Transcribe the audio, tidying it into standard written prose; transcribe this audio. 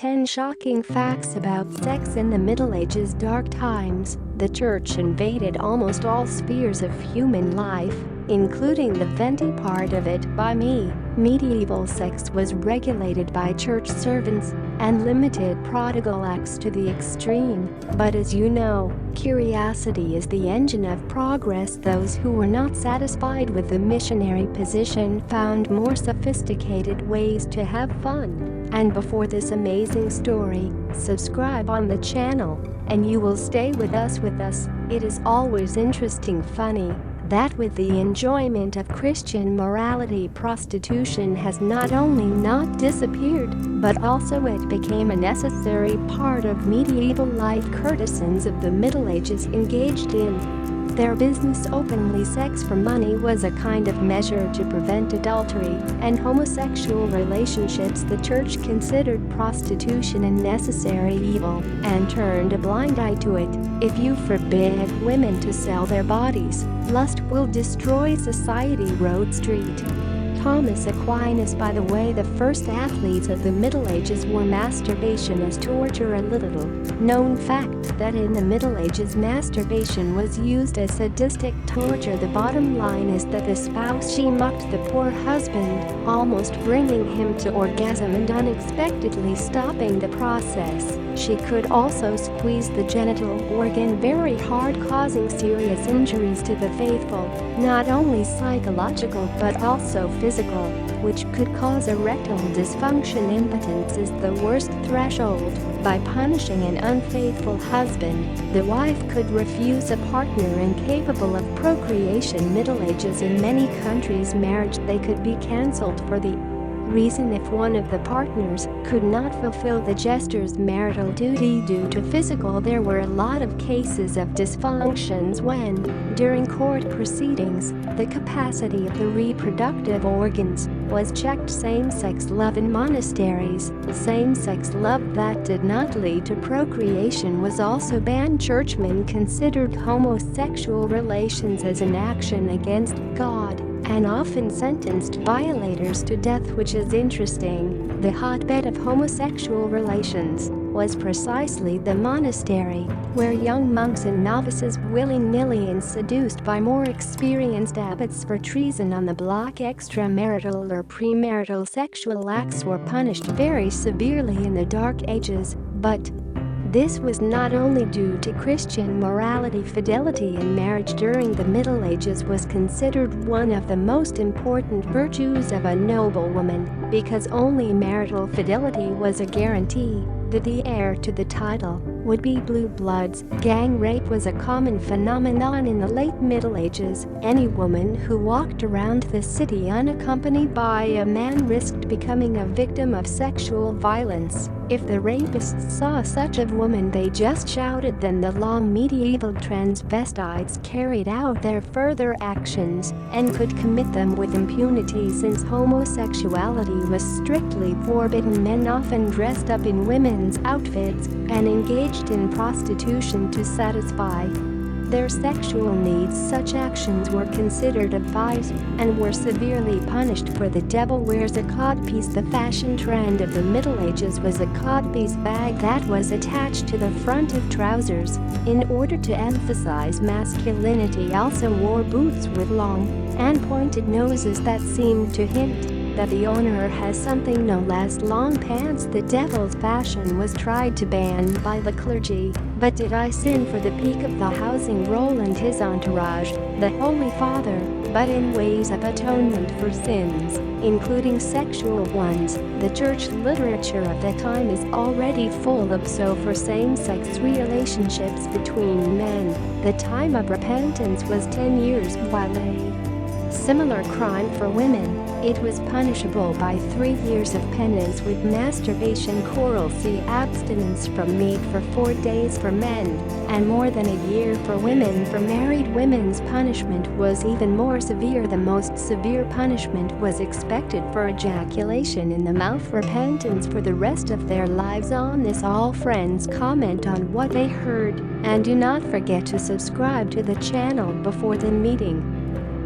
10 Shocking Facts About Sex in the Middle Ages. Dark times, the church invaded almost all spheres of human life, including the venti part of it. By me, medieval sex was regulated by church servants and limited prodigal acts to the extreme. But as you know, curiosity is the engine of progress. Those who were not satisfied with the missionary position found more sophisticated ways to have fun. And before this amazing story, subscribe on the channel, and you will stay with us. It is always interesting, funny, that with the enjoyment of Christian morality, prostitution has not only not disappeared, but also it became a necessary part of medieval life. Courtesans of the Middle Ages engaged in their business openly. Sex for money was a kind of measure to prevent adultery and homosexual relationships. The church considered prostitution a necessary evil and turned a blind eye to it. If you forbid women to sell their bodies, lust will destroy society. Road Street. Thomas Aquinas. By the way, the first athletes of the Middle Ages were masturbation as torture. A little known fact that in the Middle Ages masturbation was used as sadistic torture. The bottom line is that the spouse, she mucked the poor husband, almost bringing him to orgasm and unexpectedly stopping the process. She could also squeeze the genital organ very hard, causing serious injuries to the faithful, not only psychological but also physical, which could cause erectile dysfunction. Impotence is the worst threshold. By punishing an unfaithful husband, the wife could refuse a partner incapable of procreation. Middle Ages. In many countries, marriage they could be cancelled for the reason if one of the partners could not fulfill the jester's marital duty due to physical. There were a lot of cases of dysfunctions when, during court proceedings, the capacity of the reproductive organs was checked. Same-sex love in monasteries. Same-sex love that did not lead to procreation was also banned. Churchmen considered homosexual relations as an action against God and often sentenced violators to death. Which is interesting, the hotbed of homosexual relations was precisely the monastery, where young monks and novices willy-nilly and seduced by more experienced abbots for treason on the block. Extramarital or premarital sexual acts were punished very severely in the Dark Ages, but this was not only due to Christian morality. Fidelity in marriage during the Middle Ages was considered one of the most important virtues of a noblewoman, because only marital fidelity was a guarantee that the heir to the title would be blue bloods. Gang rape was a common phenomenon in the late Middle Ages. Any woman who walked around the city unaccompanied by a man risked becoming a victim of sexual violence. If the rapists saw such a woman, they just shouted. Then the long medieval transvestites carried out their further actions and could commit them with impunity. Since homosexuality was strictly forbidden, men often dressed up in women's outfits and engaged in prostitution to satisfy their sexual needs. Such actions were considered a vice and were severely punished. For the devil wears a codpiece. The fashion trend of the Middle Ages was a codpiece bag that was attached to the front of trousers in order to emphasize masculinity. Also wore boots with long and pointed noses that seemed to hint that the owner has something known as long pants. The devil's fashion was tried to ban by the clergy, but did I sin for the peak of the housing role and his entourage, the Holy Father, but in ways of atonement for sins, including sexual ones. The church literature of that time is already full of so for same-sex relationships between men. The time of repentance was 10 years, while a similar crime for women, it was punishable by 3 years of penance with masturbation. Choral. See abstinence from meat for 4 days for men, and more than a year for women. For married women's punishment was even more severe. The most severe punishment was expected for ejaculation in the mouth. Repentance for the rest of their lives. On this, all friends comment on what they heard, and do not forget to subscribe to the channel before the meeting.